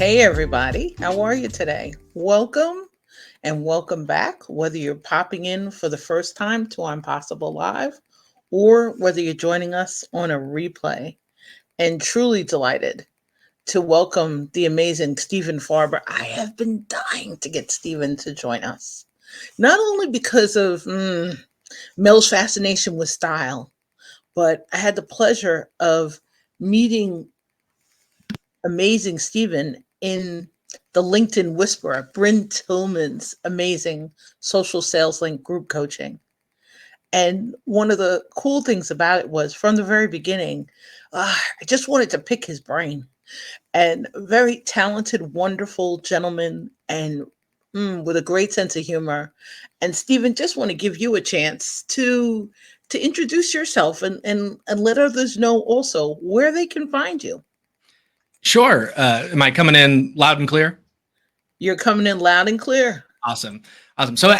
Hey, everybody. How are you today? Welcome and welcome back, whether you're popping in for the first time to Impossible Live or whether you're joining us on a replay. And truly delighted to welcome the amazing Stephen Farber. I have been dying to get Stephen to join us, not only because of Mel's fascination with style, but I had the pleasure of meeting amazing Stephen in the LinkedIn Whisperer, Bryn Tillman's amazing social sales link group coaching. And one of the cool things about it was from the very beginning, I just wanted to pick his brain. And very talented, wonderful gentleman, and with a great sense of humor. And Stephen, just want to give you a chance to introduce yourself and let others know also where they can find you. Sure. Am I coming in loud and clear? You're coming in loud and clear. Awesome. Awesome. So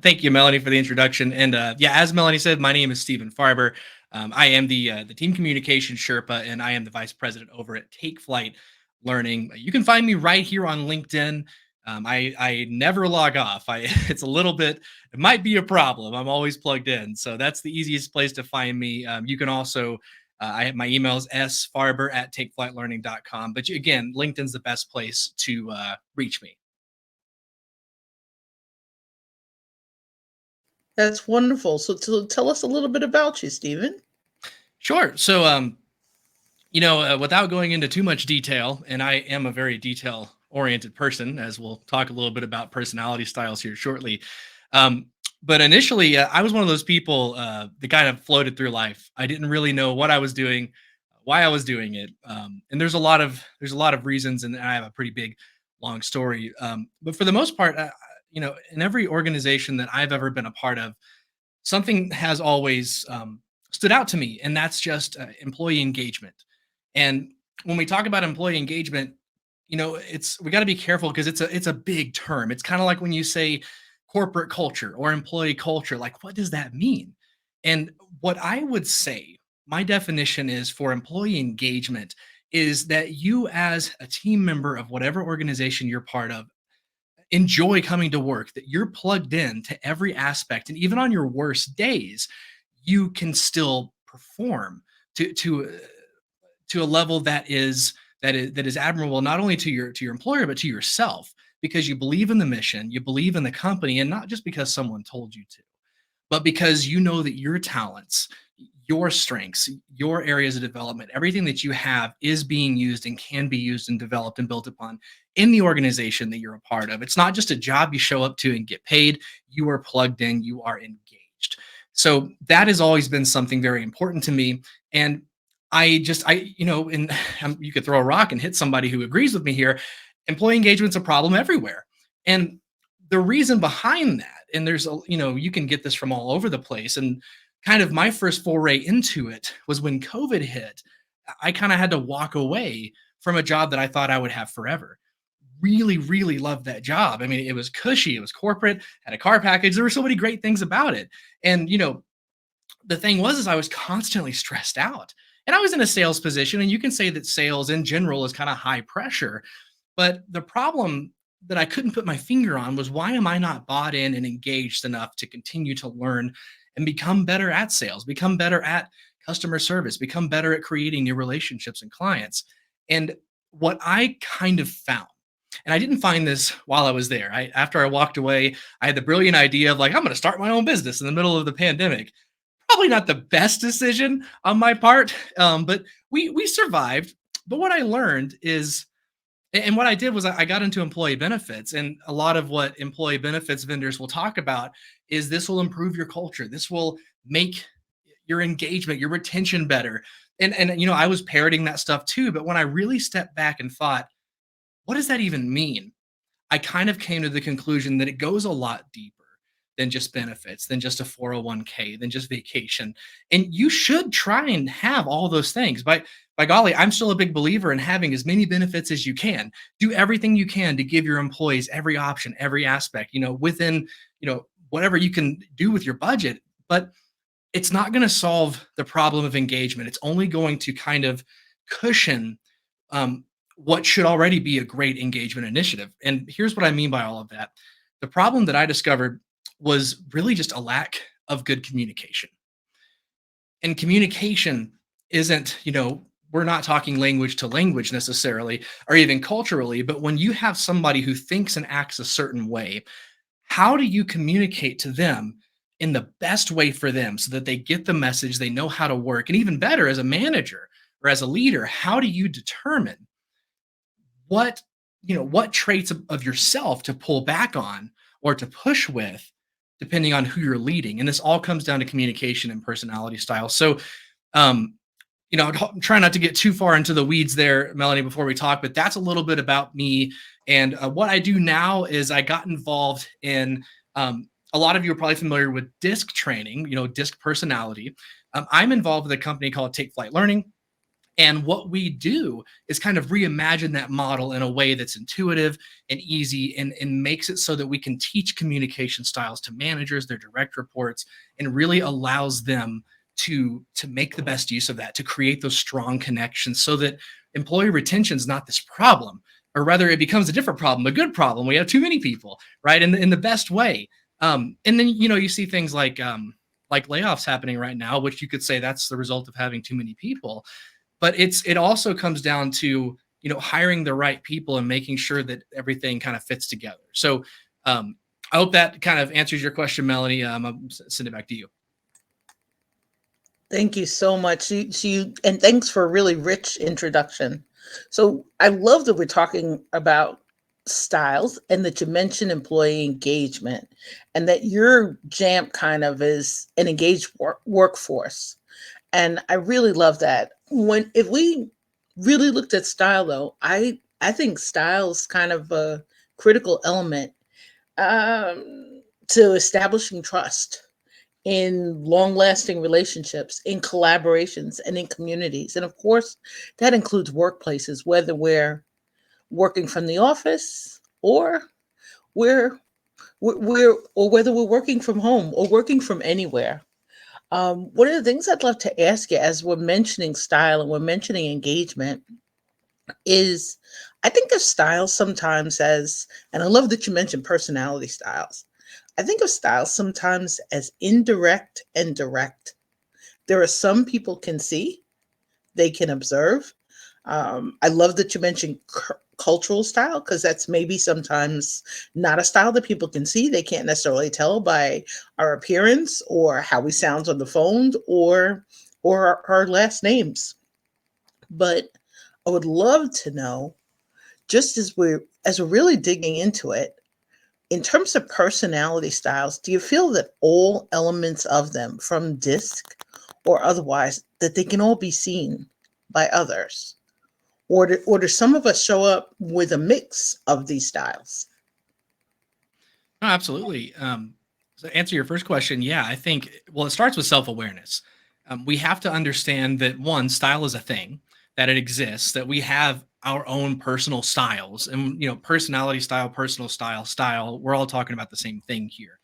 thank you, Melanie, for the introduction. And yeah, as Melanie said, my name is Stephen Farber. I am the team communication Sherpa, and I am the vice president over at Take Flight Learning. You can find me right here on LinkedIn. I never log off. It's a little bit, it might be a problem. I'm always plugged in. So that's the easiest place to find me. You can also, I have my email is sfarber@takeflightlearning.com. But again, LinkedIn's the best place to reach me. That's wonderful. So tell us a little bit about you, Stephen. Sure. So, without going into too much detail, and I am a very detail-oriented person, as we'll talk a little bit about personality styles here shortly. But initially, I was one of those people that kind of floated through life. I didn't really know what I was doing, why I was doing it, and there's a lot of reasons, and I have a pretty big, long story. But for the most part, in every organization that I've ever been a part of, something has always stood out to me, and that's just employee engagement. And when we talk about employee engagement, we got to be careful because it's a big term. It's kind of like when you say corporate culture or employee culture, like what does that mean? And what I would say, my definition is for employee engagement is that you as a team member of whatever organization you're part of enjoy coming to work, that you're plugged in to every aspect, and even on your worst days you can still perform to a level that is admirable, not only to your employer but to yourself, because you believe in the mission, you believe in the company, and not just because someone told you to, but because you know that your talents, your strengths, your areas of development, everything that you have is being used and can be used and developed and built upon in the organization that you're a part of. It's not just a job you show up to and get paid. You are plugged in, you are engaged. So that has always been something very important to me. And you could throw a rock and hit somebody who agrees with me here. Employee engagement's a problem everywhere. And the reason behind that, and you can get this from all over the place. And kind of my first foray into it was when COVID hit. I kind of had to walk away from a job that I thought I would have forever. Really, really loved that job. I mean, it was cushy, it was corporate, had a car package. There were so many great things about it. And, the thing was I was constantly stressed out. And I was in a sales position, and you can say that sales in general is kind of high pressure. But the problem that I couldn't put my finger on was, why am I not bought in and engaged enough to continue to learn and become better at sales, become better at customer service, become better at creating new relationships and clients? And what I kind of found, and I didn't find this while I was there. After I walked away, I had the brilliant idea of like, I'm going to start my own business in the middle of the pandemic. Probably not the best decision on my part, but we survived. But what I learned is, and what I did was I got into employee benefits, and a lot of what employee benefits vendors will talk about is this will improve your culture. This will make your engagement, your retention better. And I was parroting that stuff too. But when I really stepped back and thought, what does that even mean? I kind of came to the conclusion that it goes a lot deeper than just benefits, than just a 401k, than just vacation. And you should try and have all those things. By golly, I'm still a big believer in having as many benefits as you can. Do everything you can to give your employees every option, every aspect, within, whatever you can do with your budget. But it's not going to solve the problem of engagement. It's only going to kind of cushion what should already be a great engagement initiative. And here's what I mean by all of that. The problem that I discovered was really just a lack of good communication. And communication isn't, we're not talking language to language necessarily, or even culturally, but when you have somebody who thinks and acts a certain way, how do you communicate to them in the best way for them so that they get the message, they know how to work? And even better, as a manager or as a leader, how do you determine what what traits of yourself to pull back on or to push with, depending on who you're leading? And this all comes down to communication and personality style. So um try not to get too far into the weeds there, Melanie, before we talk, but that's a little bit about me. And what I do now is I got involved in, a lot of you are probably familiar with DISC training, DISC personality. I'm involved with a company called Take Flight Learning. And what we do is kind of reimagine that model in a way that's intuitive and easy, and makes it so that we can teach communication styles to managers, their direct reports, and really allows them to make the best use of that, to create those strong connections so that employee retention is not this problem, or rather it becomes a different problem, a good problem. We have too many people, right? In the best way. And then, you see things like layoffs happening right now, which you could say that's the result of having too many people. But it also comes down to, hiring the right people and making sure that everything kind of fits together. So I hope that kind of answers your question, Melanie. I'll send it back to you. Thank you so much. And thanks for a really rich introduction. So I love that we're talking about styles and that you mentioned employee engagement, and that your jam kind of is an engaged workforce. And I really love that. If we really looked at style, though, I think style is kind of a critical element to establishing trust in long-lasting relationships, in collaborations, and in communities. And of course, that includes workplaces, whether we're working from the office or or whether we're working from home or working from anywhere. One of the things I'd love to ask you, as we're mentioning style and we're mentioning engagement, is I think of style sometimes as, and I love that you mentioned personality styles. I think of style sometimes as indirect and direct. There are some people can see, they can observe. I love that you mentioned cultural style, because that's maybe sometimes not a style that people can see. They can't necessarily tell by our appearance or how we sound on the phone or our last names. But I would love to know, just as we're really digging into it, in terms of personality styles, do you feel that all elements of them, from DISC or otherwise, that they can all be seen by others? Or do some of us show up with a mix of these styles? No, absolutely. So to answer your first question, yeah, I think, well, it starts with self-awareness. We have to understand that, one, style is a thing, that it exists, that we have our own personal styles, and, personality style, personal style, we're all talking about the same thing here.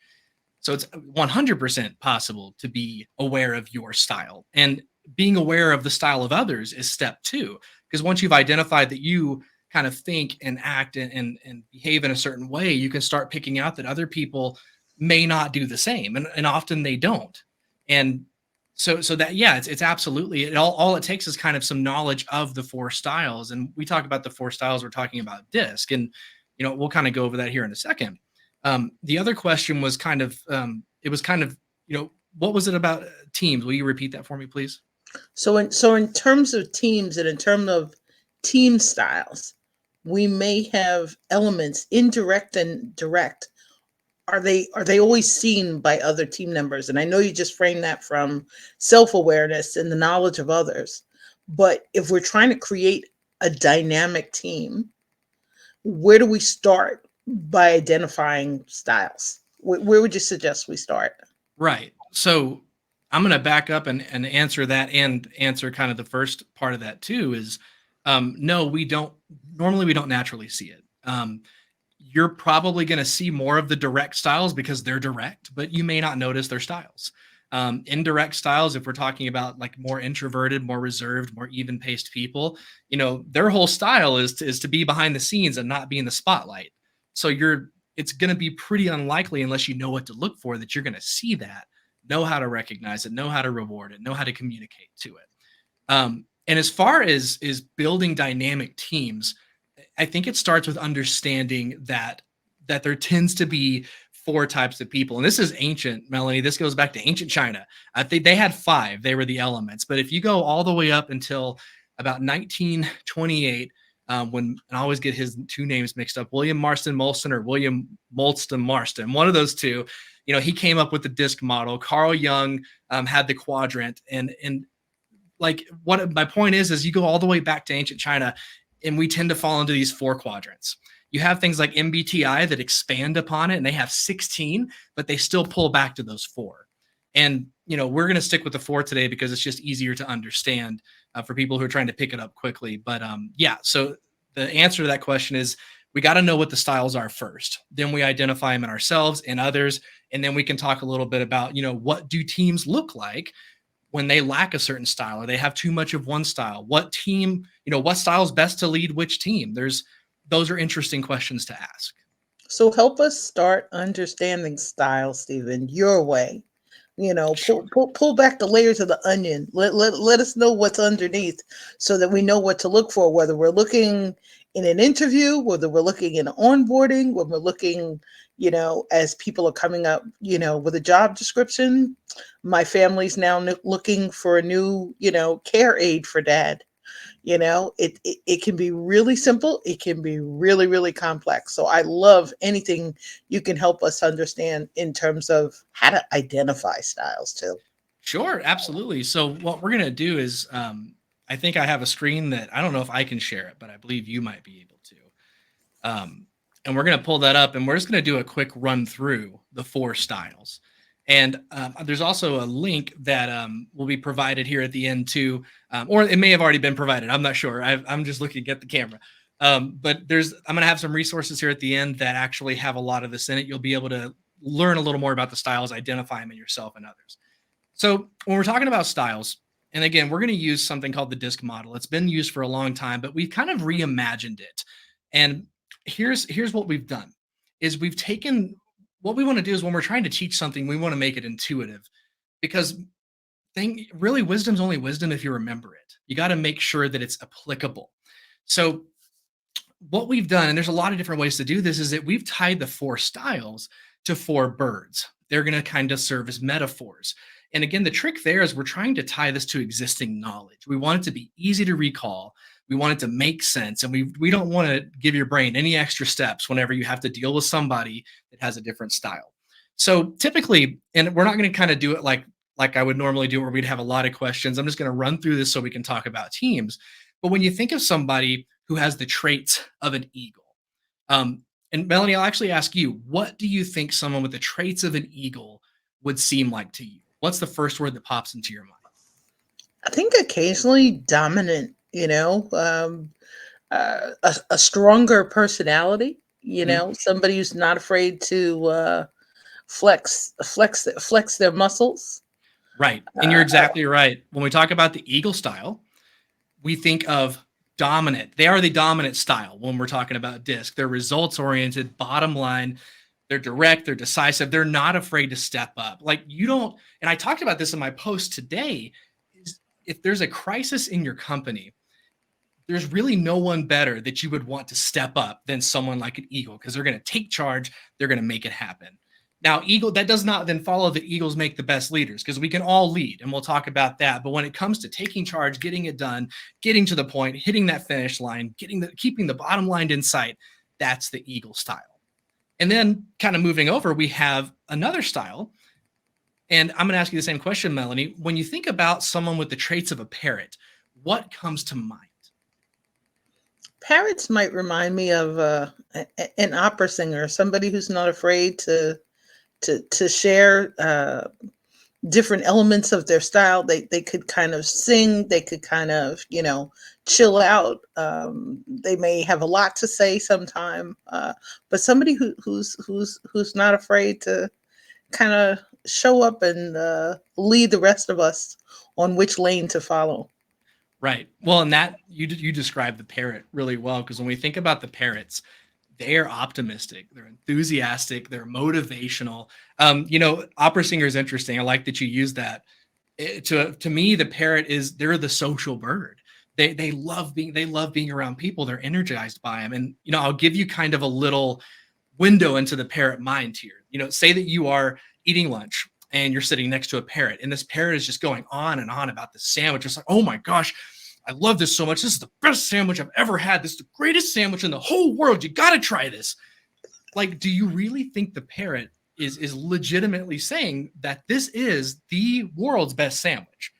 So it's 100% possible to be aware of your style, and being aware of the style of others is step two. Because once you've identified that you kind of think and act and behave in a certain way, you can start picking out that other people may not do the same, and often they don't. And so that, yeah, it's absolutely, all it takes is kind of some knowledge of the four styles. And we talk about the four styles, we're talking about DISC, and we'll kind of go over that here in a second. The other question was kind of, it was kind of, what was it about teams? Will you repeat that for me, please? So in terms of teams and in terms of team styles, we may have elements indirect and direct. Are they always seen by other team members? And I know you just framed that from self-awareness and the knowledge of others. But if we're trying to create a dynamic team, where do we start by identifying styles? Where would you suggest we start? Right. So I'm going to back up and answer that, and answer kind of the first part of that too, is no, we don't naturally see it. You're probably going to see more of the direct styles because they're direct, but you may not notice their styles. Indirect styles, if we're talking about like more introverted, more reserved, more even-paced people, their whole style is to be behind the scenes and not be in the spotlight. So it's going to be pretty unlikely, unless you know what to look for, that you're going to see that, know how to recognize it, know how to reward it, know how to communicate to it. And as far as is building dynamic teams, I think it starts with understanding that there tends to be four types of people. And this is ancient, Melanie. This goes back to ancient China. I think they had five. They were the elements. But if you go all the way up until about 1928, when I always get his two names mixed up, William Marston Molson or William Molston Marston, one of those two, he came up with the disc model. Carl Jung had the quadrant. And like what my point is you go all the way back to ancient China, and we tend to fall into these four quadrants. You have things like MBTI that expand upon it, and they have 16, but they still pull back to those four. And, we're going to stick with the four today because it's just easier to understand for people who are trying to pick it up quickly. But yeah, so the answer to that question is we got to know what the styles are first. Then we identify them in ourselves and others. And then we can talk a little bit about, what do teams look like when they lack a certain style or they have too much of one style? What team, what style is best to lead which team? Those are interesting questions to ask. So help us start understanding style, Stephen, your way. Sure. Pull back the layers of the onion. Let us know what's underneath so that we know what to look for, whether we're looking in an interview, whether we're looking in onboarding, when we're looking, as people are coming up, with a job description. My family's now looking for a new, care aide for dad. It can be really simple. It can be really, really complex. So I love anything you can help us understand in terms of how to identify styles too. Sure, absolutely. So what we're going to do is, I think I have a screen that I don't know if I can share it, but I believe you might be able to. And we're going to pull that up, and we're just going to do a quick run through the four styles. And there's also a link that will be provided here at the end too, or it may have already been provided. I'm not sure. I'm just looking at the camera. But I'm going to have some resources here at the end that actually have a lot of this in it. You'll be able to learn a little more about the styles, identify them in yourself and others. So when we're talking about styles, and again, we're going to use something called the DISC model. It's been used for a long time, but we've kind of reimagined it. And here's what we've done is we've taken what we want to do is when we're trying to teach something, we want to make it intuitive, because really wisdom's only wisdom if you remember it. You got to make sure that it's applicable. So what we've done, and there's a lot of different ways to do this, is that we've tied the four styles to four birds. They're going to kind of serve as metaphors. And again, the trick there is we're trying to tie this to existing knowledge. We want it to be easy to recall. We want it to make sense. And we don't want to give your brain any extra steps whenever you have to deal with somebody that has a different style. So typically, and we're not going to kind of do it like I would normally do, where we'd have a lot of questions. I'm just going to run through this so we can talk about teams. But when you think of somebody who has the traits of an eagle, and Melanie, I'll actually ask you, what do you think someone with the traits of an eagle would seem like to you? What's the first word that pops into your mind? I think occasionally dominant, a stronger personality, somebody who's not afraid to flex their muscles. Right. And you're exactly right. When we talk about the eagle style, we think of dominant. They are the dominant style when we're talking about DISC. They're results oriented, bottom line. They're direct, they're decisive. They're not afraid to step up. Like and I talked about this in my post today, is if there's a crisis in your company, there's really no one better that you would want to step up than someone like an eagle, because they're going to take charge. They're going to make it happen. Now, that does not then follow that eagles make the best leaders, because we can all lead, and we'll talk about that. But when it comes to taking charge, getting it done, getting to the point, hitting that finish line, keeping the bottom line in sight, that's the eagle style. And then kind of moving over, we have another style. And I'm going to ask you the same question, Melanie. When you think about someone with the traits of a parrot, what comes to mind? Parrots might remind me of an opera singer, somebody who's not afraid to share different elements of their style. They could kind of sing, they could kind of, chill out. They may have a lot to say sometime, but somebody who's not afraid to kind of show up and lead the rest of us on which lane to follow. Right. Well, and that you described the parrot really well, because when we think about the parrots, they are optimistic, they're enthusiastic, they're motivational. Opera singer is interesting. I like that you use that. To me, the parrot they're the social bird. They love being around people. They're energized by them. And I'll give you kind of a little window into the parrot mind here. Say that you are eating lunch and you're sitting next to a parrot, and this parrot is just going on and on about the sandwich. It's like, oh my gosh, I love this so much. This is the best sandwich I've ever had. This is the greatest sandwich in the whole world. You got to try this. Like, do you really think the parrot is legitimately saying that this is the world's best sandwich?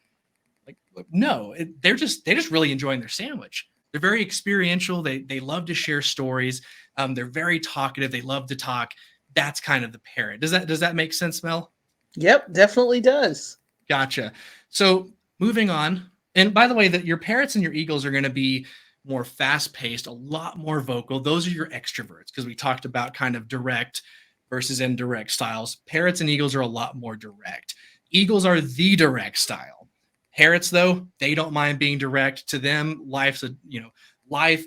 Like, no, they're just really enjoying their sandwich. They're very experiential. They love to share stories. They're very talkative. They love to talk. That's kind of the parrot. Does that make sense, Mel? Yep, definitely does. Gotcha. So moving on. And by the way, that your parrots and your eagles are going to be more fast-paced, a lot more vocal. Those are your extroverts, because we talked about kind of direct versus indirect styles. Parrots and eagles are a lot more direct. Eagles are the direct style. Parrots, though, they don't mind being direct. To them, life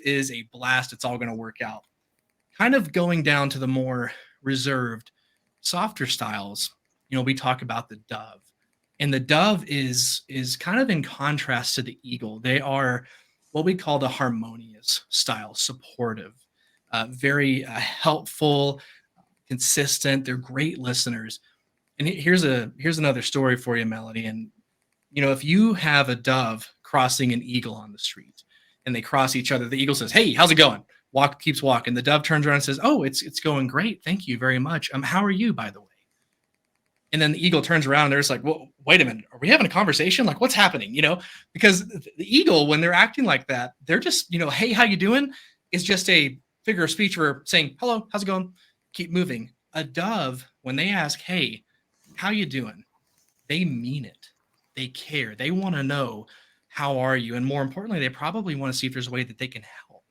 is a blast. It's all going to work out. Kind of going down to the more reserved, softer styles. We talk about the dove. And the dove is kind of in contrast to the eagle. They are what we call the harmonious style, supportive, very helpful, consistent. They're great listeners. And here's another story for you, Melody. And if you have a dove crossing an eagle on the street, and they cross each other, the eagle says, "Hey, how's it going?" Keeps walking. The dove turns around and says, "Oh, it's going great. Thank you very much. How are you, by the way?" And then the eagle turns around and they're just like, "Well, wait a minute. Are we having a conversation? Like, what's happening?" Because the eagle, when they're acting like that, they're just, "Hey, how you doing?" is just a figure of speech for saying, "Hello, how's it going?" Keep moving. A dove, when they ask, "Hey, how you doing?" they mean it. They care. They want to know, how are you? And more importantly, they probably want to see if there's a way that they can help,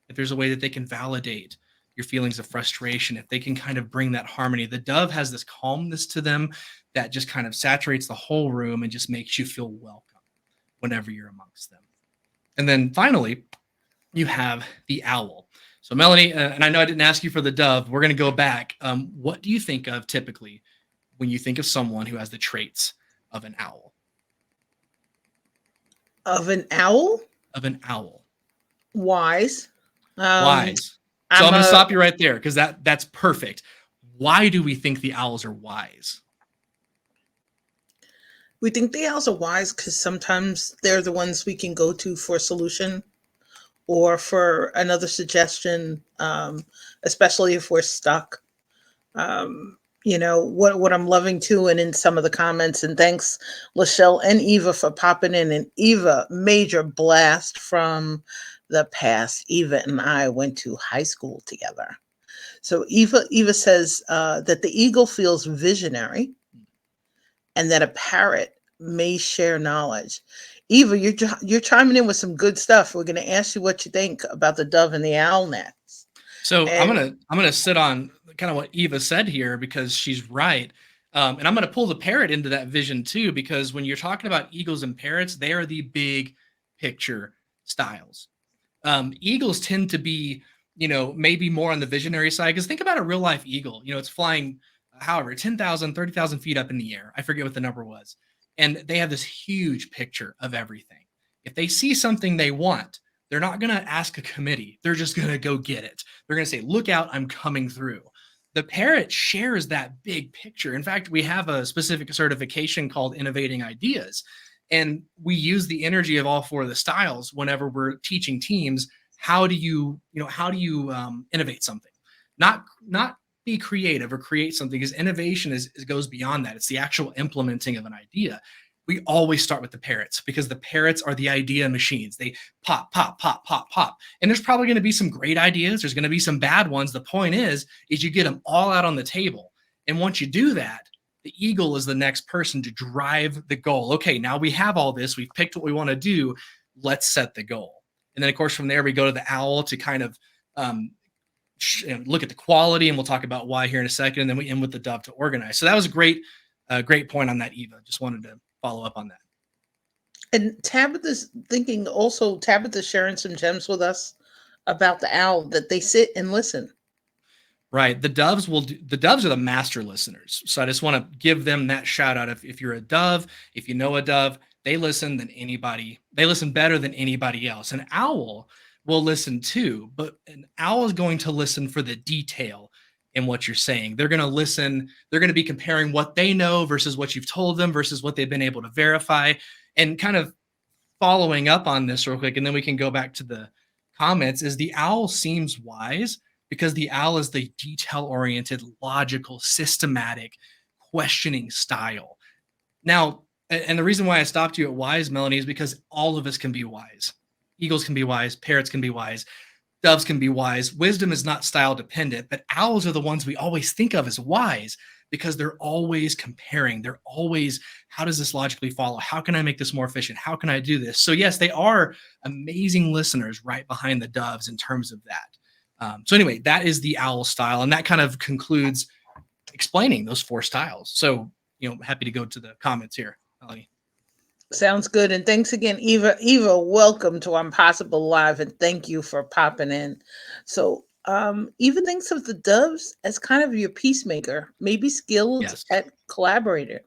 if there's a way that they can validate your feelings of frustration, if they can kind of bring that harmony. The dove has this calmness to them that just kind of saturates the whole room and just makes you feel welcome whenever you're amongst them. And then finally, you have the owl. So Melanie, and I know I didn't ask you for the dove, we're going to go back. What do you think of typically when you think of someone who has the traits of an owl? Of an owl? Of an owl. Wise. Wise. So I'm going to stop you right there, because that's perfect. Why do we think the owls are wise? We think the owls are wise because sometimes they're the ones we can go to for a solution or for another suggestion, especially if we're stuck. What I'm loving too, and in some of the comments, and thanks Lachelle and Eva for popping in. And Eva, major blast from the past. Eva and I went to high school together. So Eva says that the eagle feels visionary and that a parrot may share knowledge. Eva, you're chiming in with some good stuff. We're going to ask you what you think about the dove and the owl next. So I'm gonna sit on kind of what Eva said here, because she's right. And I'm going to pull the parrot into that vision too, because when you're talking about eagles and parrots, they are the big picture styles. Eagles tend to be, maybe more on the visionary side, because think about a real life eagle. It's flying, however, 10,000, 30,000 feet up in the air. I forget what the number was. And they have this huge picture of everything. If they see something they want, they're not going to ask a committee. They're just going to go get it. They're going to say, "Look out, I'm coming through." The parrot shares that big picture. In fact, we have a specific certification called Innovating Ideas. And we use the energy of all four of the styles whenever we're teaching teams. How do you innovate something? Not be creative or create something, because innovation goes beyond that. It's the actual implementing of an idea. We always start with the parrots, because the parrots are the idea machines. They pop, pop, pop, pop, pop. And there's probably going to be some great ideas. There's going to be some bad ones. The point is you get them all out on the table. And once you do that, the eagle is the next person to drive the goal. Okay, now we have all this. We've picked what we want to do. Let's set the goal. And then, of course, from there, we go to the owl to kind of look at the quality, and we'll talk about why here in a second. And then we end with the dove to organize. So that was a great great point on that, Eva. Just wanted to follow up on that. And Tabitha's thinking also, Tabitha's sharing some gems with us about the owl, that they sit and listen. Right. The doves are the master listeners. So I just want to give them that shout out. If you're a dove, if you know a dove, they listen better than anybody else. An owl will listen too, but an owl is going to listen for the detail in what you're saying. They're going to listen, they're going to be comparing what they know versus what you've told them versus what they've been able to verify, and kind of following up on this real quick, and then we can go back to the comments, is the owl seems wise because the owl is the detail-oriented, logical, systematic, questioning style. Now, and the reason why I stopped you at wise, Melanie, is because all of us can be wise. Eagles can be wise, parrots can be wise, doves can be wise. Wisdom is not style dependent, but owls are the ones we always think of as wise because they're always comparing. They're always, how does this logically follow? How can I make this more efficient? How can I do this? So yes, they are amazing listeners right behind the doves in terms of that. So anyway, that is the owl style. And that kind of concludes explaining those 4 styles. So, happy to go to the comments here, Melanie. Sounds good. And thanks again, Eva. Eva, welcome to Impossible Live, and thank you for popping in. So Eva thinks of the doves as kind of your peacemaker, maybe skilled Yes. at collaborating.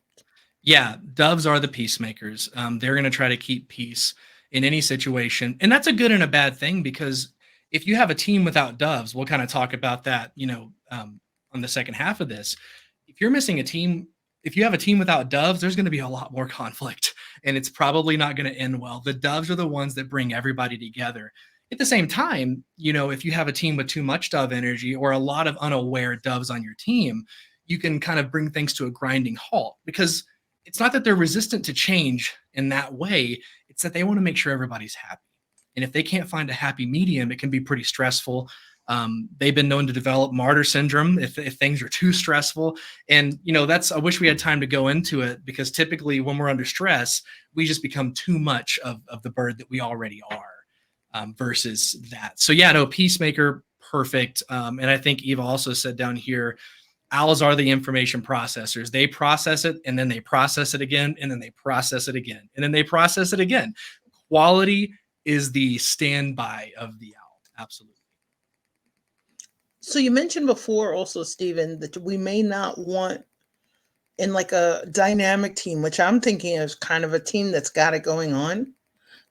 Yeah, doves are the peacemakers. They're going to try to keep peace in any situation. And that's a good and a bad thing, because if you have a team without doves, we'll kind of talk about that, on the second half of this. If you're missing a team, if you have a team without doves, there's going to be a lot more conflict, and it's probably not going to end well. The doves are the ones that bring everybody together. At the same time, if you have a team with too much dove energy or a lot of unaware doves on your team, you can kind of bring things to a grinding halt, because it's not that they're resistant to change in that way. It's that they want to make sure everybody's happy. And if they can't find a happy medium, it can be pretty stressful. They've been known to develop martyr syndrome if things are too stressful. And, I wish we had time to go into it, because typically when we're under stress, we just become too much of the bird that we already are, versus that. So yeah, no, peacemaker, perfect. And I think Eva also said down here, owls are the information processors. They process it, and then they process it again, and then they process it again, and then they process it again. Quality is the standby of the owl. Absolutely. So you mentioned before also, Stephen, that we may not want, in like a dynamic team, which I'm thinking is kind of a team that's got it going on,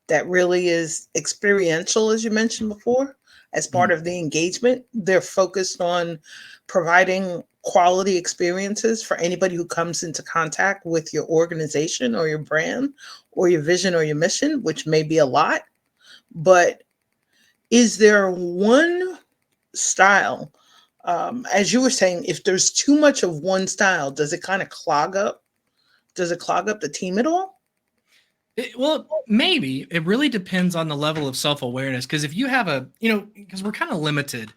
that really is experiential, as you mentioned before, as part of the engagement. They're focused on providing quality experiences for anybody who comes into contact with your organization or your brand or your vision or your mission, which may be a lot. But is there one style, as you were saying, if there's too much of one style, does it kind of clog up? Does it clog up the team at all? Well, maybe. It really depends on the level of self-awareness. Because if you have because we're kind of limited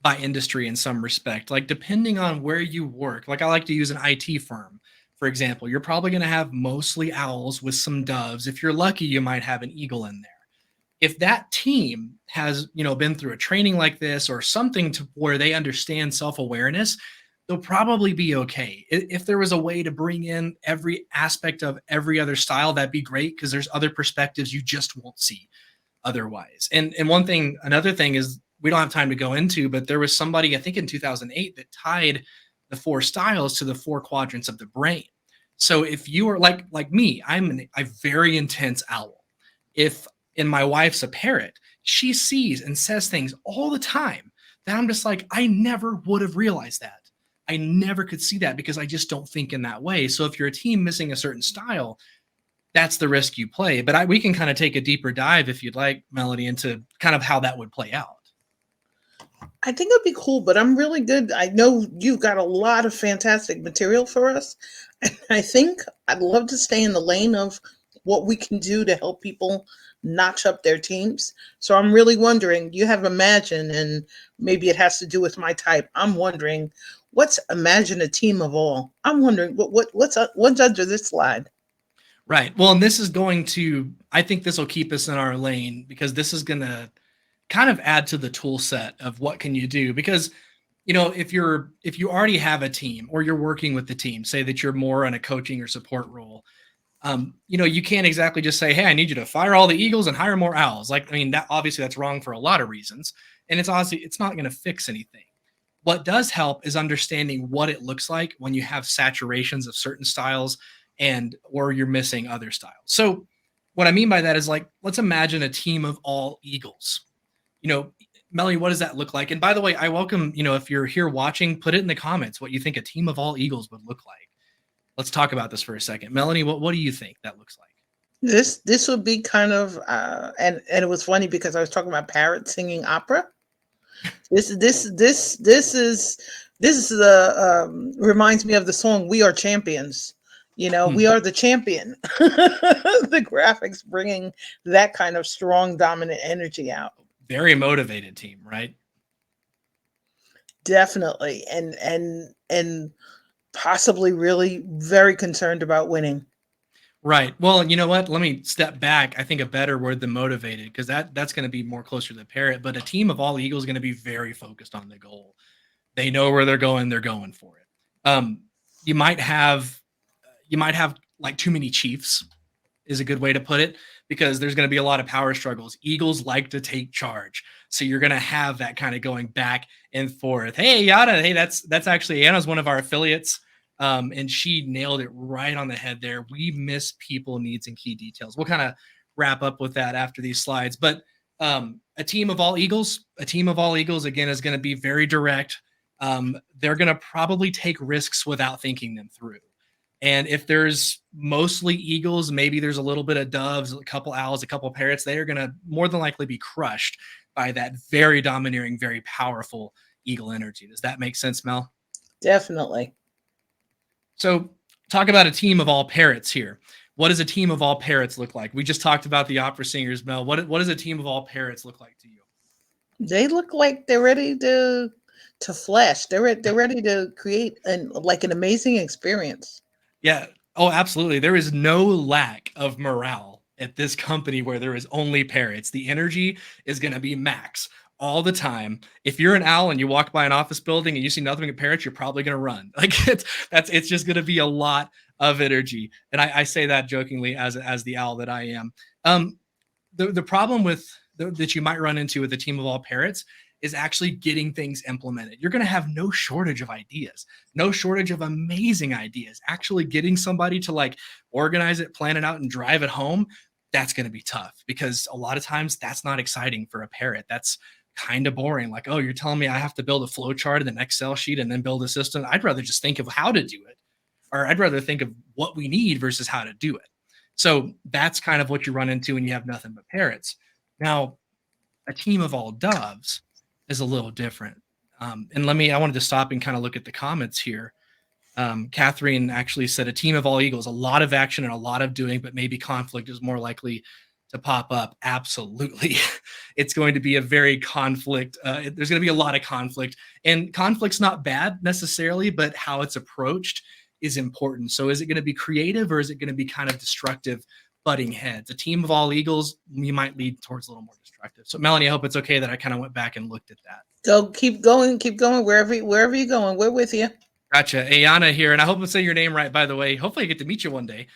by industry in some respect, like depending on where you work, like I like to use an IT firm, for example, you're probably going to have mostly owls with some doves. If you're lucky, you might have an eagle in there. If that team has, been through a training like this or something to where they understand self-awareness, they'll probably be okay. If there was a way to bring in every aspect of every other style, that'd be great, because there's other perspectives you just won't see otherwise. And another thing is, we don't have time to go into, but there was somebody, I think in 2008, that tied the 4 styles to the 4 quadrants of the brain. So if you are like me, I'm a very intense owl. And my wife's a parrot, she sees and says things all the time that I'm just like, I never would have realized that. I never could see that because I just don't think in that way. So if you're a team missing a certain style, that's the risk you play. But we can kind of take a deeper dive, if you'd like, Melanie, into kind of how that would play out. I think it'd be cool, but I'm really good. I know you've got a lot of fantastic material for us. And I think I'd love to stay in the lane of what we can do to help people notch up their teams. So I'm really wondering, you have Imagine, and maybe it has to do with my type. I'm wondering, what's Imagine a team of all? I'm wondering what's under this slide? Right. Well, and this is I think this will keep us in our lane, because this is going to kind of add to the tool set of what can you do. Because if you already have a team or you're working with the team, say that you're more in a coaching or support role, you can't exactly just say, hey, I need you to fire all the Eagles and hire more owls. Like, I mean, that obviously that's wrong for a lot of reasons. And it's not going to fix anything. What does help is understanding what it looks like when you have saturations of certain styles or you're missing other styles. So what I mean by that is, like, let's imagine a team of all Eagles. Melanie, what does that look like? And by the way, I welcome, if you're here watching, put it in the comments what you think a team of all Eagles would look like. Let's talk about this for a second. Melanie, what do you think that looks like? This would be kind of and it was funny because I was talking about parrots singing opera. This is the reminds me of the song "We Are Champions." We are the champion. The graphics bringing that kind of strong, dominant energy out. Very motivated team, right? Definitely, and possibly really very concerned about winning. Right. Well, you know what? Let me step back. I think a better word than motivated, because that's going to be more closer to the parrot. But a team of all Eagles is going to be very focused on the goal. They know where they're going for it. You might have like too many chiefs, is a good way to put it, because there's going to be a lot of power struggles. Eagles like to take charge, so you're going to have that kind of going back and forth. Hey, Yada. Hey, that's actually Anna's one of our affiliates. And she nailed it right on the head there. We miss people, needs, and key details. We'll kind of wrap up with that after these slides. But a team of all Eagles, again, is going to be very direct. They're going to probably take risks without thinking them through. And if there's mostly Eagles, maybe there's a little bit of doves, a couple owls, a couple parrots, they are going to more than likely be crushed by that very domineering, very powerful Eagle energy. Does that make sense, Mel? Definitely. So talk about a team of all parrots here. What does a team of all parrots look like? We just talked about the opera singers, Mel. What does a team of all parrots look like to you? They look like they're ready to flash. They're ready to create an amazing experience. Yeah. Oh, absolutely. There is no lack of morale at this company where there is only parrots. The energy is going to be max all the time. If you're an owl and you walk by an office building and you see nothing but parrots, you're probably going to run. Like it's just going to be a lot of energy. And I say that jokingly as the owl that I am. The problem that you might run into with a team of all parrots is actually getting things implemented. You're going to have no shortage of ideas, no shortage of amazing ideas. Actually getting somebody to like organize it, plan it out, and drive it home, that's going to be tough, because a lot of times that's not exciting for a parrot. That's kind of boring. Like, oh, you're telling me I have to build a flow chart in an Excel sheet and then build a system? I'd rather just think of how to do it, or I'd rather think of what we need versus how to do it. So that's kind of what you run into when you have nothing but parrots. Now, a team of all doves is a little different. And I wanted to stop and kind of look at the comments here. Catherine actually said a team of all Eagles, a lot of action and a lot of doing, but maybe conflict is more likely to pop up. Absolutely. It's going to be a very conflict. There's going to be a lot of conflict, and conflict's not bad necessarily, but how it's approached is important. So is it going to be creative, or is it going to be kind of destructive, butting heads? A team of all Eagles, you might lead towards a little more destructive. So Melanie, I hope it's okay that I kind of went back and looked at that. So keep going wherever you're going. We're with you. Gotcha. Ayana here, and I hope I'm saying your name right, by the way. Hopefully I get to meet you one day.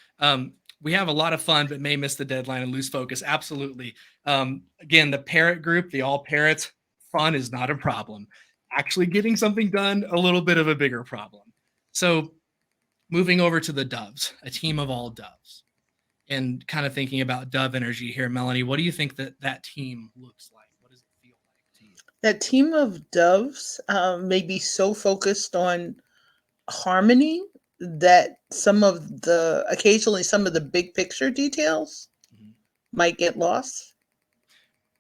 We have a lot of fun, but may miss the deadline and lose focus. Absolutely. Again, the parrot group, the all parrots, fun is not a problem. Actually getting something done, a little bit of a bigger problem. So moving over to the doves, a team of all doves, and kind of thinking about dove energy here. Melanie, what do you think that team looks like? What does it feel like to you? That team of doves may be so focused on harmony that occasionally some of the big picture details might get lost.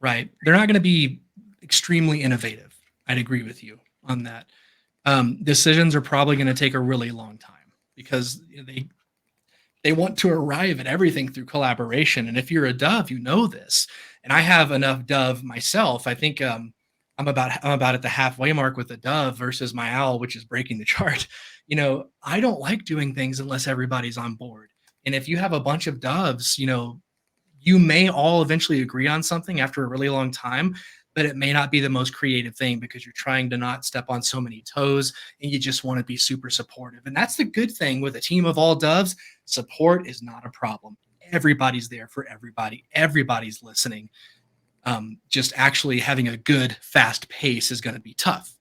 Right. They're not going to be extremely innovative. I'd agree with you on that. Decisions are probably going to take a really long time, because they want to arrive at everything through collaboration. And if you're a dove, you know this. And I have enough dove myself. I think I'm about at the halfway mark with the dove versus my owl, which is breaking the chart. I don't like doing things unless everybody's on board. And if you have a bunch of doves, You may all eventually agree on something after a really long time, but it may not be the most creative thing because you're trying to not step on so many toes and you just want to be super supportive. And that's the good thing with a team of all doves. Support is not a problem. Everybody's there for everybody. Everybody's listening. Just actually having a good, fast pace is going to be tough.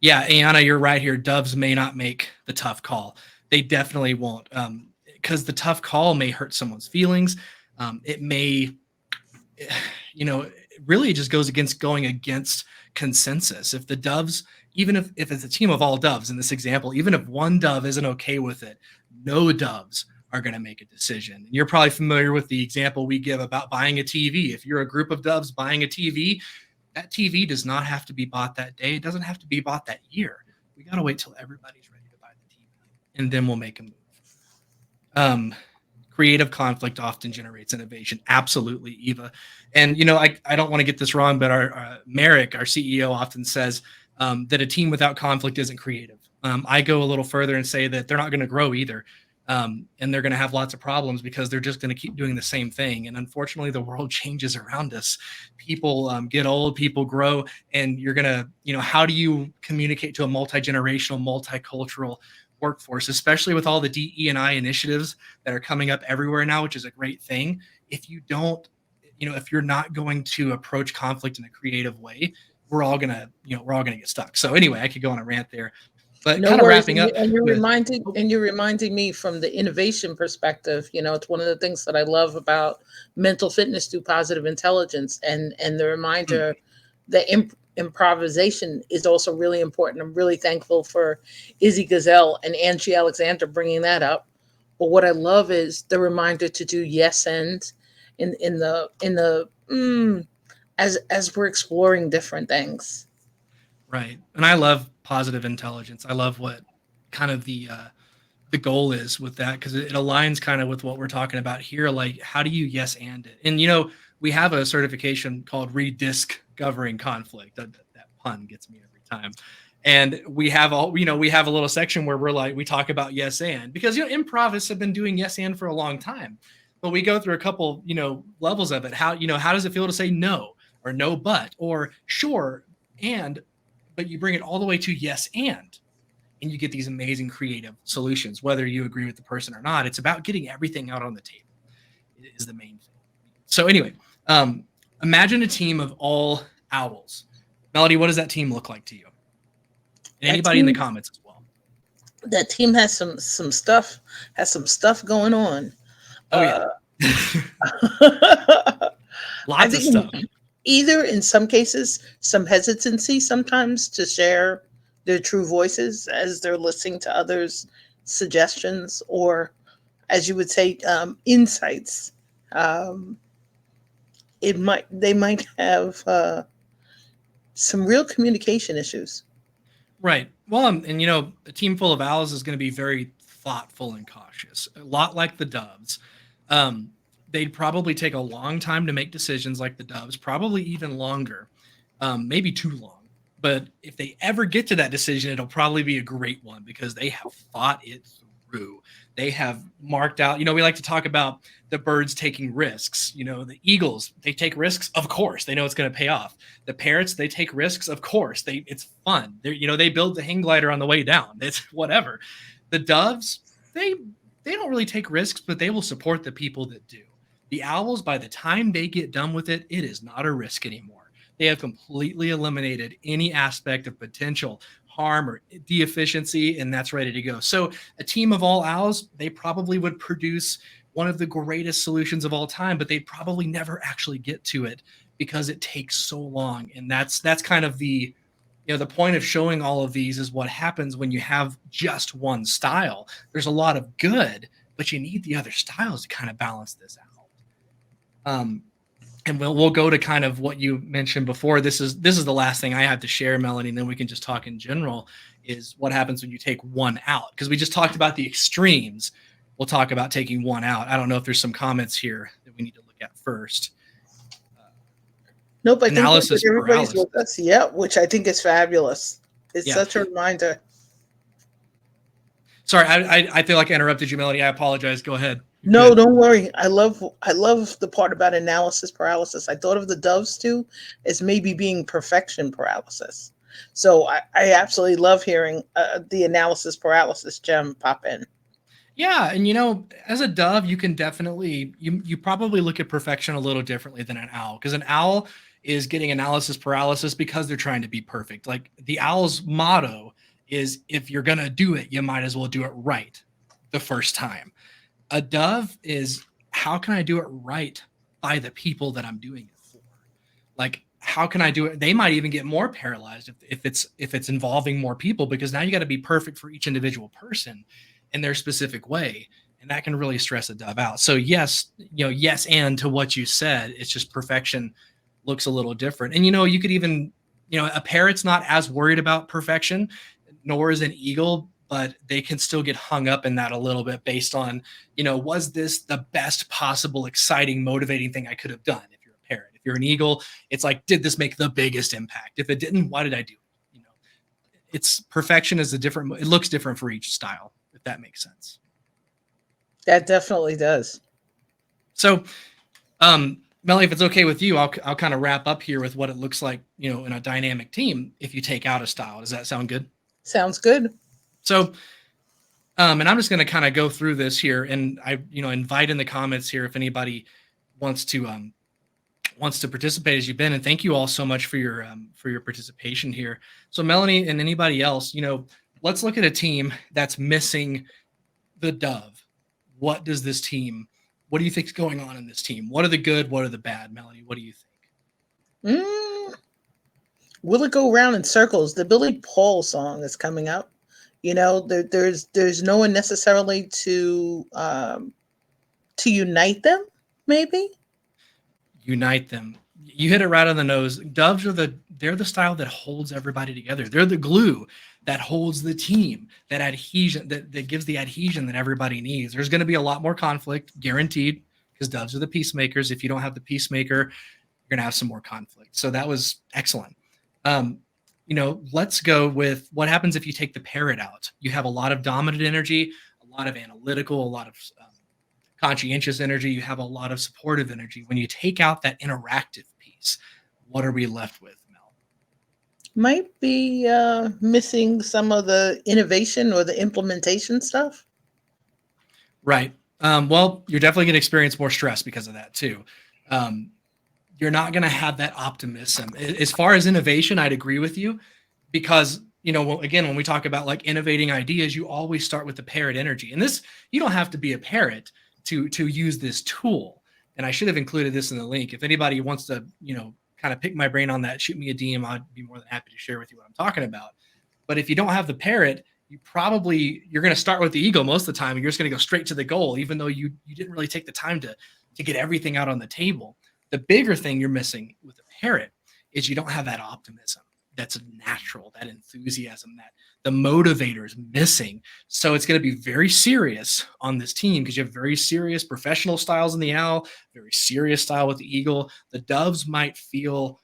Yeah, Ayana, you're right here. Doves may not make the tough call. They definitely won't, because the tough call may hurt someone's feelings. It may, it really just goes against going against consensus. If the doves, even if it's a team of all doves in this example, even if one dove isn't okay with it, no doves are going to make a decision. And you're probably familiar with the example we give about buying a TV. If you're a group of doves buying a TV, that TV does not have to be bought that day. It doesn't have to be bought that year. We got to wait till everybody's ready to buy the TV, and then we'll make a move. Creative conflict often generates innovation. Absolutely, Eva. And, I don't want to get this wrong, but our Merrick, our CEO, often says that a team without conflict isn't creative. I go a little further and say that they're not going to grow either. And they're going to have lots of problems because they're just going to keep doing the same thing. And unfortunately, the world changes around us. People get old, people grow, and you're going to, how do you communicate to a multi-generational, multicultural workforce, especially with all the DE&I initiatives that are coming up everywhere now, which is a great thing. If you don't, if you're not going to approach conflict in a creative way, we're all going to get stuck. So anyway, I could go on a rant there. But no kind of worries. wrapping up, and you're reminding me from the innovation perspective. It's one of the things that I love about mental fitness through positive intelligence, and the reminder that improvisation is also really important. I'm really thankful for 𝘰𝗍𝗄𝘀 and Angie Alexander bringing that up. But what I love is the reminder to do yes and as we're exploring different things. Right. And I love positive intelligence. I love what kind of the goal is with that, because it aligns kind of with what we're talking about here. Like, how do you yes and it? And, we have a certification called rediscovering conflict. That pun gets me every time. And we have we have a little section where we talk about yes and, because, improvists have been doing yes and for a long time. But we go through a couple, levels of it. How does it feel to say no, or no, but, or sure, and, but you bring it all the way to yes and you get these amazing creative solutions, whether you agree with the person or not. It's about getting everything out on the table is the main thing. So anyway, imagine a team of all owls. Melody, what does that team look like to you? And anybody in the comments as well. That team has some stuff going on. Oh yeah. Lots of stuff. Either in some cases, some hesitancy sometimes to share their true voices as they're listening to others' suggestions, or, as you would say, insights. They might have some real communication issues. Right. Well, and a team full of owls is going to be very thoughtful and cautious, a lot like the doves. They'd probably take a long time to make decisions like the doves, probably even longer, maybe too long. But if they ever get to that decision, it'll probably be a great one because they have thought it through. They have marked out, we like to talk about the birds taking risks. The eagles, they take risks. Of course, they know it's going to pay off. The parrots, they take risks. Of course, it's fun. They build the hang glider on the way down. It's whatever. The doves, they don't really take risks, but they will support the people that do. The owls, by the time they get done with it, it is not a risk anymore. They have completely eliminated any aspect of potential harm or deficiency, and that's ready to go. So a team of all owls, they probably would produce one of the greatest solutions of all time, but they'd probably never actually get to it because it takes so long. And that's kind of the point of showing all of these is what happens when you have just one style. There's a lot of good, but you need the other styles to kind of balance this out. And we'll go to kind of what you mentioned before. This is the last thing I have to share, Melanie, and then we can just talk in general, is what happens when you take one out. Because we just talked about the extremes. We'll talk about taking one out. I don't know if there's some comments here that we need to look at first. Nope, I think everybody's with us. Yeah, which I think is fabulous. It's such a reminder. Sorry, I feel like I interrupted you, Melanie. I apologize. Go ahead. You're No, good. don't worry. I love the part about analysis paralysis. I thought of the doves too as maybe being perfection paralysis. So I absolutely love hearing the analysis paralysis gem pop in. Yeah, and as a dove, you can definitely you probably look at perfection a little differently than an owl, because an owl is getting analysis paralysis because they're trying to be perfect. Like the owl's motto is, if you're gonna do it, you might as well do it right the first time. A dove is, how can I do it right by the people that I'm doing it for? Like, how can I do it? They might even get more paralyzed if it's involving more people, because now you got to be perfect for each individual person in their specific way, and that can really stress a dove out. So yes, yes, and to what you said, it's just perfection looks a little different. And you could even, a parrot's not as worried about perfection, nor is an eagle, but they can still get hung up in that a little bit based on, was this the best possible, exciting, motivating thing I could have done? If you're a parrot, if you're an eagle, it's like, did this make the biggest impact? If it didn't, why did I do it? It's perfection is it looks different for each style, if that makes sense. That definitely does. So, Melly, if it's okay with you, I'll kind of wrap up here with what it looks like, in a dynamic team if you take out a style. Does that sound good? Sounds good. So, and I'm just going to kind of go through this here, and I, invite in the comments here if anybody wants to participate as you've been, and thank you all so much for your participation here. So, Melanie and anybody else, let's look at a team that's missing the dove. What do you think is going on in this team? What are the good? What are the bad? Melanie, what do you think? Will it go round in circles? The Billy Paul song is coming up. There's no one necessarily to unite them. Maybe. Unite them. You hit it right on the nose. Doves they're the style that holds everybody together. They're the glue that holds the team, that adhesion, that gives the adhesion that everybody needs. There's going to be a lot more conflict, guaranteed, because doves are the peacemakers. If you don't have the peacemaker, you're going to have some more conflict. So that was excellent. Let's go with what happens if you take the parrot out. You have a lot of dominant energy, a lot of analytical, a lot of conscientious energy. You have a lot of supportive energy. When you take out that interactive piece, what are we left with, Mel? Might be missing some of the innovation or the implementation stuff. Right. Well, you're definitely going to experience more stress because of that too. You're not going to have that optimism. As far as innovation, I'd agree with you, because again, when we talk about like innovating ideas, you always start with the parrot energy. And this, you don't have to be a parrot to use this tool. And I should have included this in the link. If anybody wants to, kind of pick my brain on that, shoot me a DM. I'd be more than happy to share with you what I'm talking about. But if you don't have the parrot, you're going to start with the ego most of the time, and you're just going to go straight to the goal, even though you didn't really take the time to get everything out on the table. The bigger thing you're missing with the parrot is you don't have that optimism. That's natural, that enthusiasm, that the motivator is missing. So it's going to be very serious on this team, because you have very serious professional styles in the owl, very serious style with the eagle. The doves might feel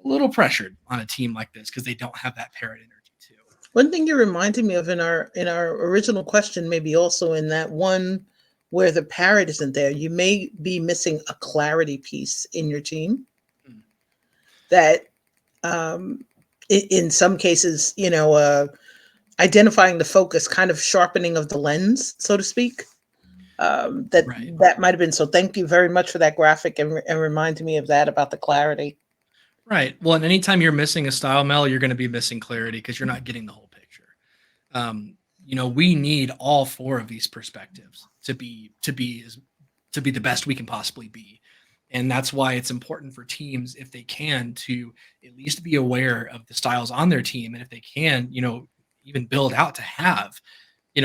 a little pressured on a team like this because they don't have that parrot energy too. One thing you reminded me of in our original question, maybe also in that one where the parrot isn't there, you may be missing a clarity piece in your team. That in some cases, identifying the focus, kind of sharpening of the lens, so to speak. That might have been. So thank you very much for that graphic and reminding me of that about the clarity. Right. Well, and anytime you're missing a style, Mel, you're going to be missing clarity because you're not getting the whole picture. We need all four of these perspectives to be the best we can possibly be. And that's why it's important for teams, if they can, to at least be aware of the styles on their team. And if they can, even build out to have,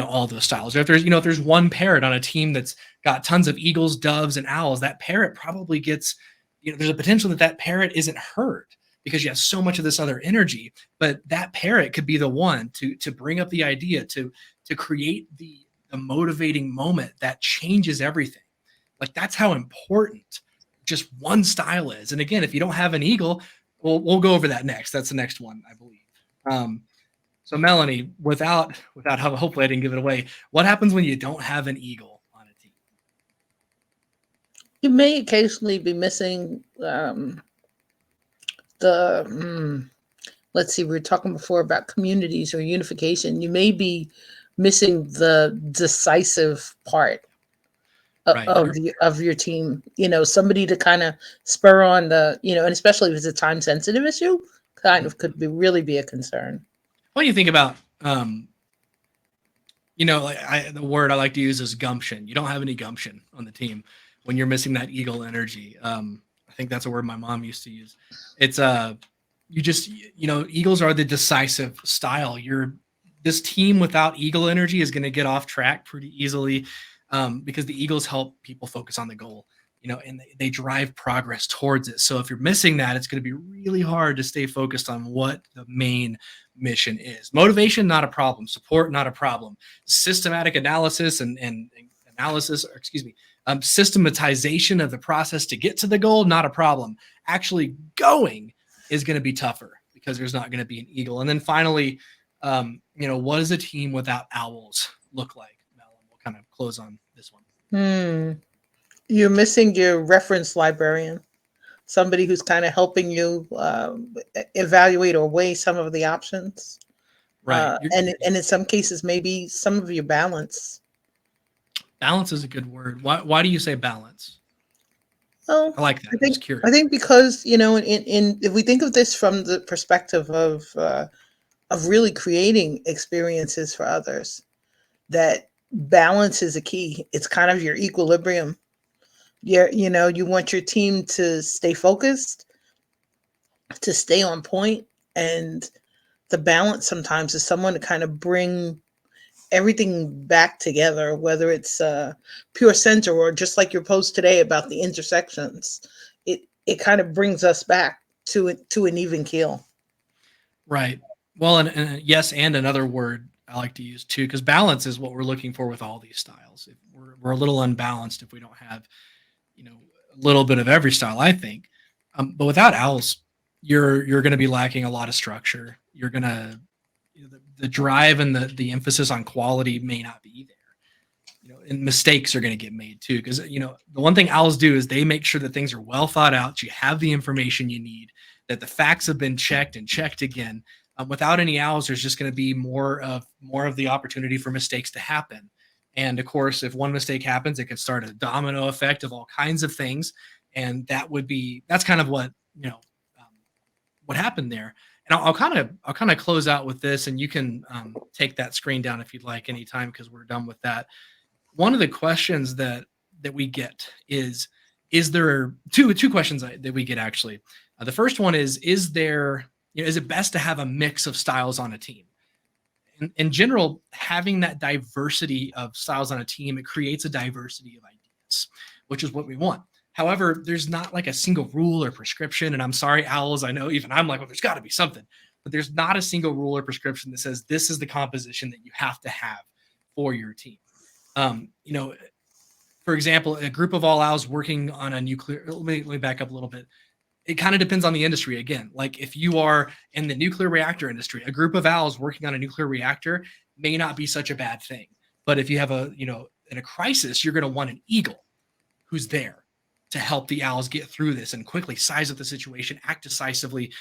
all those styles. Or if there's one parrot on a team that's got tons of eagles, doves, and owls, that parrot probably gets, there's a potential that parrot isn't heard because you have so much of this other energy. But that parrot could be the one to bring up the idea, to create the motivating moment that changes everything. Like, that's how important just one style is. And again, if you don't have an eagle, we'll go over that next. That's the next one, I believe. So Melanie, without hopefully I didn't give it away, what happens when you don't have an eagle on a team? You may occasionally be missing the let's see, we were talking before about communities or unification. You may be missing the decisive part Right. of your team. Somebody to kind of spur on and especially if it's a time sensitive issue, kind of could be really be a concern. What do you think about like the word I like to use is gumption. You don't have any gumption on the team when you're missing that eagle energy. I think that's a word my mom used to use. It's you just eagles are the decisive style. This team without eagle energy is going to get off track pretty easily, because the eagles help people focus on the goal, and they drive progress towards it. So if you're missing that, it's going to be really hard to stay focused on what the main mission is. Motivation, not a problem. Support, not a problem. Systematic analysis and analysis, or excuse me, systematization of the process to get to the goal, not a problem. Actually going is going to be tougher because there's not going to be an eagle. And then finally, what does a team without owls look like? Mel, and we'll kind of close on this one. You're missing your reference librarian, somebody who's kind of helping you evaluate or weigh some of the options. Right. And in some cases, maybe some of your balance. Balance is a good word. Why do you say balance? Well, I like that. I think because if we think of this from the perspective of really creating experiences for others, that balance is a key. It's kind of your equilibrium. You want your team to stay focused, to stay on point, and the balance sometimes is someone to kind of bring everything back together, whether it's pure center or just like your post today about the intersections. It kind of brings us back to an even keel. Right. Well, and yes, and another word I like to use too, because balance is what we're looking for with all these styles. If we're a little unbalanced if we don't have a little bit of every style, I think. But without owls, you're going to be lacking a lot of structure. You're going to the drive and the emphasis on quality may not be there. And mistakes are going to get made too, because the one thing owls do is they make sure that things are well thought out. You have the information you need, that the facts have been checked and checked again. Without any owls, there's just going to be more of the opportunity for mistakes to happen. And of course, if one mistake happens, it can start a domino effect of all kinds of things. And that's kind of what, what happened there. And I'll kind of close out with this, and you can take that screen down if you'd like anytime, because we're done with that. One of the questions that we get is there two questions that we get actually. The first one is there, is it best to have a mix of styles on a team? In general, having that diversity of styles on a team, it creates a diversity of ideas, which is what we want. However, there's not like a single rule or prescription. And I'm sorry, owls, I know even I'm like, well, there's got to be something. But there's not a single rule or prescription that says this is the composition that you have to have for your team. For example, a group of all owls working on a nuclear, let me back up a little bit. It kind of depends on the industry again. Like if you are in the nuclear reactor industry, a group of owls working on a nuclear reactor may not be such a bad thing. But if you have in a crisis, you're going to want an eagle who's there to help the owls get through this and quickly size up the situation, act decisively.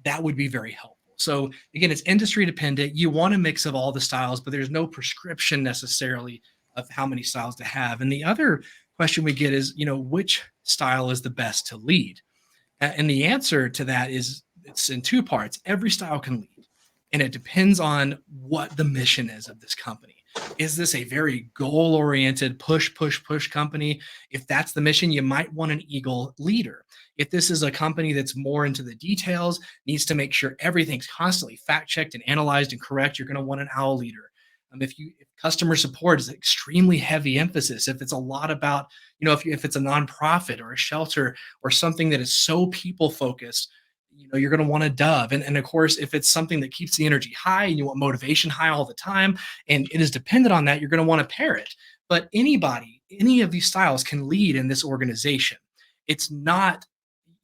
That would be very helpful. So again, it's industry dependent. You want a mix of all the styles, but there's no prescription necessarily of how many styles to have. And the other question we get is, which style is the best to lead? And the answer to that is it's in two parts. Every style can lead, and it depends on what the mission is of this company. Is this a very goal-oriented push company? If that's the mission, you might want an eagle leader. If this is a company that's more into the details, needs to make sure everything's constantly fact-checked and analyzed and correct, you're going to want an owl leader. If customer support is extremely heavy emphasis, if it's a lot about, if it's a nonprofit or a shelter or something that is so people focused, you're going to want a dove. And of course, if it's something that keeps the energy high and you want motivation high all the time, and it is dependent on that, you're going to want a parrot. But any of these styles can lead in this organization. It's not,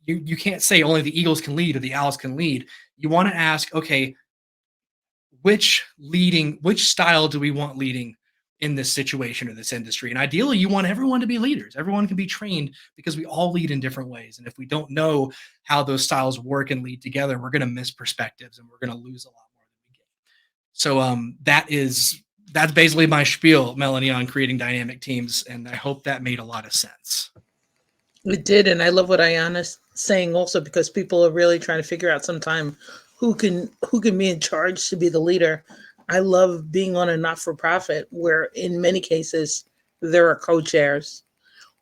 you can't say only the eagles can lead or the owls can lead. You want to ask, okay, which style do we want leading in this situation or this industry. And ideally, you want everyone to be leaders. Everyone can be trained because we all lead in different ways. And if we don't know how those styles work and lead together, we're going to miss perspectives and we're going to lose a lot more than we gain. So that's basically my spiel, Melanie, on creating dynamic teams. And I hope that made a lot of sense. It did, and I love what Ayana's saying also, because people are really trying to figure out sometime who can be in charge to be the leader. I love being on a not-for-profit where in many cases there are co-chairs,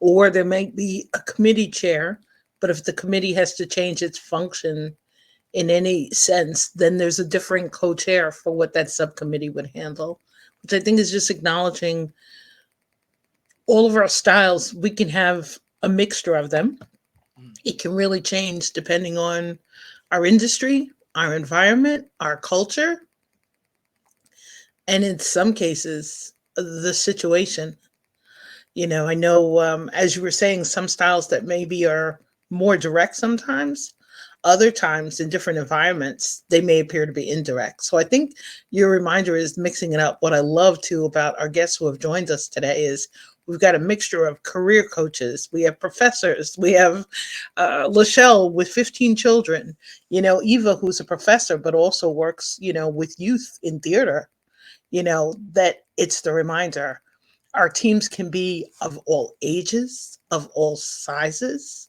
or there might be a committee chair, but if the committee has to change its function in any sense, then there's a different co-chair for what that subcommittee would handle, which I think is just acknowledging all of our styles. We can have a mixture of them. It can really change depending on our industry, our environment, our culture, and in some cases, the situation. I know, as you were saying, some styles that maybe are more direct sometimes, other times in different environments, they may appear to be indirect. So I think your reminder is mixing it up. What I love too about our guests who have joined us today is we've got a mixture of career coaches. We have professors. We have 𝘀𝗫𝗏 with 15 children. Eva, who's a professor, but also works, with youth in theater. That it's the reminder. Our teams can be of all ages, of all sizes,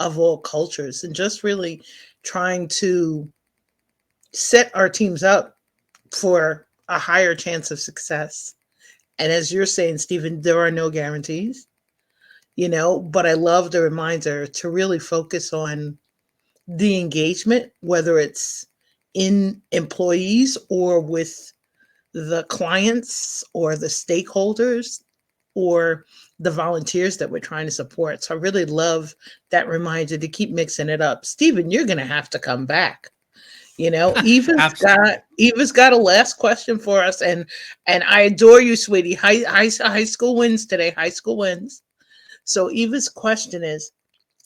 of all cultures, and just really trying to set our teams up for a higher chance of success. And as you're saying, Stephen, there are no guarantees, but I love the reminder to really focus on the engagement, whether it's in employees or with the clients or the stakeholders or the volunteers that we're trying to support. So I really love that reminder to keep mixing it up. Stephen, you're going to have to come back. Eva's got a last question for us, and I adore you, sweetie. High school wins today. High school wins. So Eva's question is,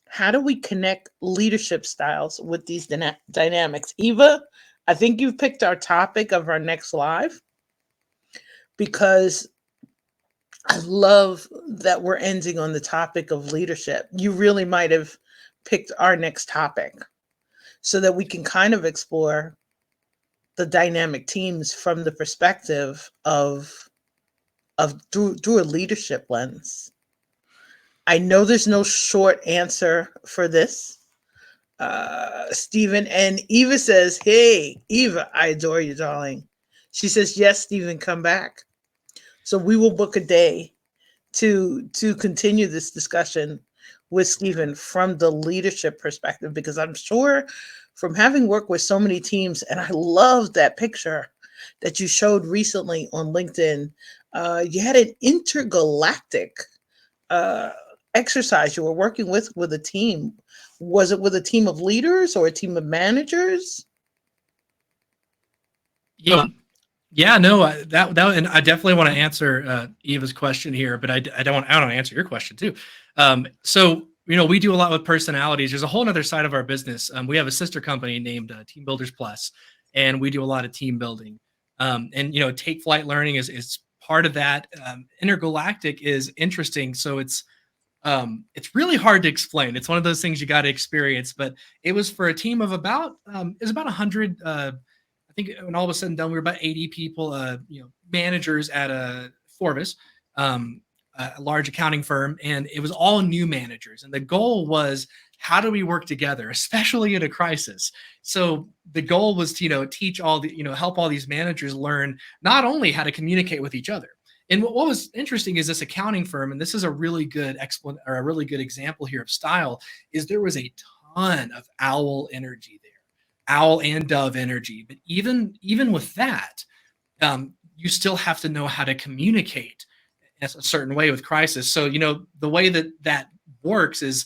how do we connect leadership styles with these dynamics? Eva, I think you've picked our topic of our next live, because I love that we're ending on the topic of leadership. You really might have picked our next topic, so that we can kind of explore the dynamic teams from the perspective of through a leadership lens. I know there's no short answer for this, Stephen. And Eva says, "Hey, Eva, I adore you, darling." She says, "Yes, Stephen, come back." So we will book a day to continue this discussion with Stephen from the leadership perspective, because I'm sure from having worked with so many teams, and I love that picture that you showed recently on LinkedIn. You had an intergalactic exercise you were working with a team. Was it with a team of leaders or a team of managers? Yeah, no, and I definitely want to answer Eva's question here, but I don't want to answer your question too. So we do a lot with personalities. There's a whole other side of our business. We have a sister company named Team Builders Plus, and we do a lot of team building. And Take Flight Learning is part of that. Intergalactic is interesting, so it's really hard to explain. It's one of those things you got to experience. But it was for a team of about 100. I think when all was said and done, we were about 80 people, managers at Forbes, a large accounting firm, and it was all new managers. And the goal was, how do we work together, especially in a crisis? So the goal was to, teach all the, help all these managers learn not only how to communicate with each other. And what was interesting is this accounting firm, and this is a really good example here of style, is there was a ton of owl energy there. Owl and dove energy. But even with that, you still have to know how to communicate in a certain way with crisis. So, the way that works is,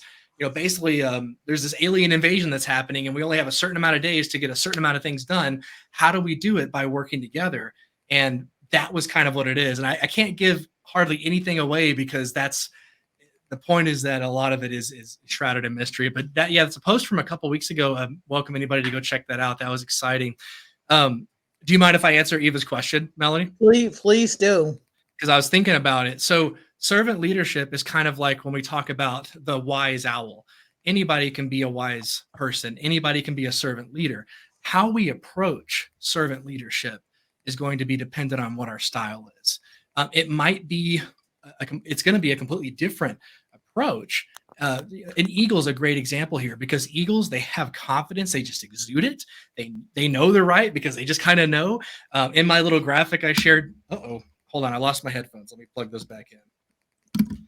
basically there's this alien invasion that's happening, and we only have a certain amount of days to get a certain amount of things done. How do we do it? By working together. And that was kind of what it is. And I can't give hardly anything away, because the point is that a lot of it is shrouded in mystery. But it's a post from a couple of weeks ago. Welcome anybody to go check that out. That was exciting. Do you mind if I answer Eva's question, Melanie? Please do. because I was thinking about it. So servant leadership is kind of like when we talk about the wise owl. Anybody can be a wise person. Anybody can be a servant leader. How we approach servant leadership is going to be dependent on what our style is. It might be, it's going to be a completely different approach. An eagle is a great example here because eagles, they have confidence. They just exude it. They know they're right because they just kind of know. In my little graphic I shared, hold on, I lost my headphones. Let me plug those back in.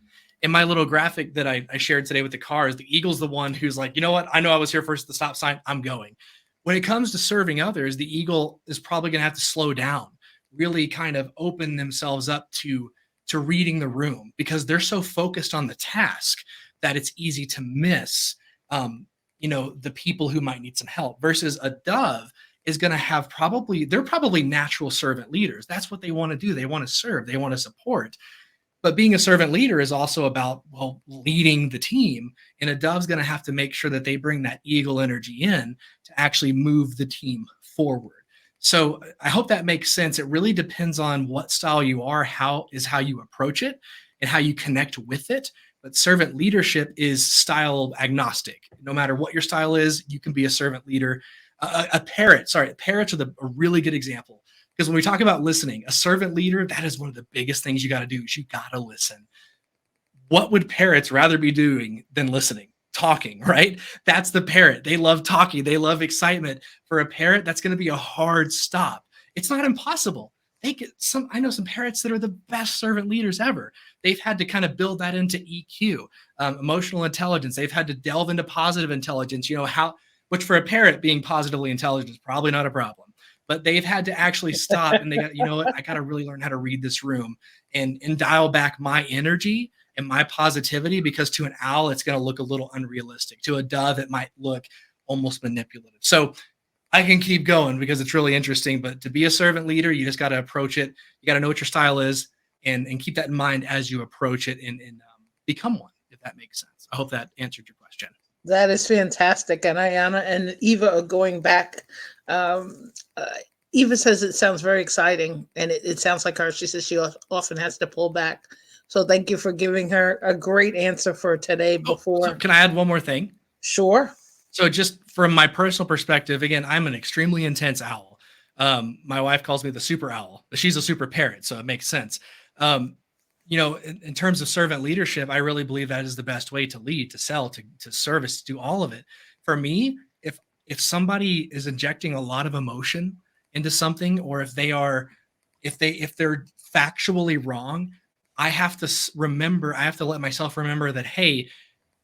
In my little graphic that I shared today with the cars, the eagle's the one who's like, you know what? I know I was here first at the stop sign. I'm going. When it comes to serving others, the eagle is probably going to have to slow down, really kind of open themselves up to reading the room because they're so focused on the task that it's easy to miss, the people who might need some help. Versus a dove is going to have they're probably natural servant leaders. That's what they want to do. They want to serve. They want to support. But being a servant leader is also about, leading the team. And a dove's going to have to make sure that they bring that eagle energy in to actually move the team forward. So I hope that makes sense. It really depends on what style you are, how you approach it and how you connect with it. But servant leadership is style agnostic. No matter what your style is, you can be a servant leader. Parrots are a really good example. Because when we talk about listening, a servant leader, that is one of the biggest things you got to do is you got to listen. What would parrots rather be doing than listening? Talking, right? That's the parrot. They love talking. They love excitement. For a parrot, that's going to be a hard stop. It's not impossible. I know some parrots that are the best servant leaders ever. They've had to kind of build that into EQ, emotional intelligence. They've had to delve into positive intelligence, which for a parrot being positively intelligent is probably not a problem. But they've had to actually stop and they got, I got to really learn how to read this room and dial back my energy and my positivity, because to an owl, it's going to look a little unrealistic. To a dove, it might look almost manipulative. So I can keep going because it's really interesting, but to be a servant leader, you just got to approach it. You got to know what your style is and keep that in mind as you approach it and become one, if that makes sense. I hope that answered your question. That is fantastic. And Ayana and Eva are going back. Eva says it sounds very exciting, and it sounds like her. She says she often has to pull back. So thank you for giving her a great answer for today. Before, so can I add one more thing? Sure. So just from my personal perspective, again, I'm an extremely intense owl. My wife calls me the super owl, but she's a super parrot, so it makes sense. In terms of servant leadership, I really believe that is the best way to lead, to sell, to service, to do all of it. For me, if somebody is injecting a lot of emotion into something, or if they're factually wrong, I have to let myself remember that, hey,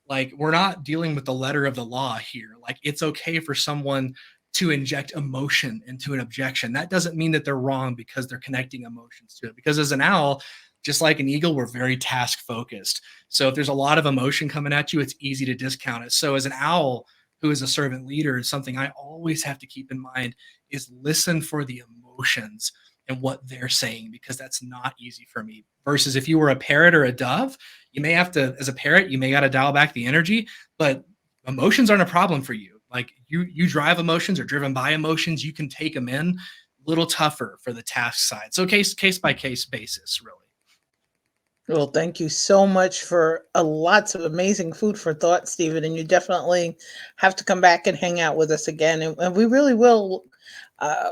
like, we're not dealing with the letter of the law here. Like, it's okay for someone to inject emotion into an objection. That doesn't mean that they're wrong because they're connecting emotions to it. Because as an owl, just like an eagle, we're very task focused. So if there's a lot of emotion coming at you, it's easy to discount it. So as an owl who is a servant leader, is something I always have to keep in mind is listen for the emotions and what they're saying, because that's not easy for me. Versus if you were a parrot or a dove, you may have to, as a parrot, you may got to dial back the energy, but emotions aren't a problem for you. Like you drive emotions or driven by emotions, you can take them in. A little tougher for the task side. So case by case basis, really. Well, thank you so much for lots of amazing food for thought, Stephen. And you definitely have to come back and hang out with us again. And we really will,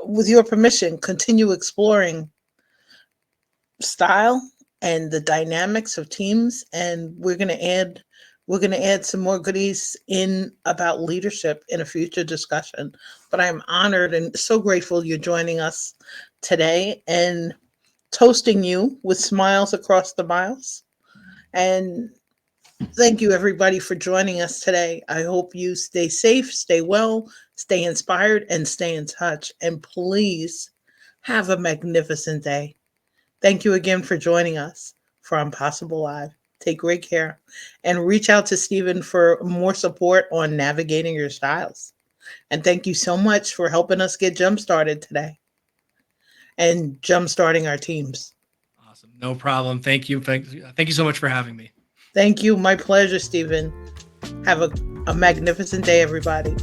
with your permission, continue exploring style and the dynamics of teams. And we're going to add some more goodies in about leadership in a future discussion. But I'm honored and so grateful you're joining us today, and toasting you with smiles across the miles. And thank you, everybody, for joining us today. I hope you stay safe, stay well, stay inspired, and stay in touch. And please have a magnificent day. Thank you again for joining us for Impossible Live. Take great care and reach out to Stephen for more support on navigating your styles. And thank you so much for helping us get jump-started today and jump-starting our teams. Awesome. No problem. Thank you. Thank you so much for having me. Thank you. My pleasure, Stephen. Have a magnificent day, everybody.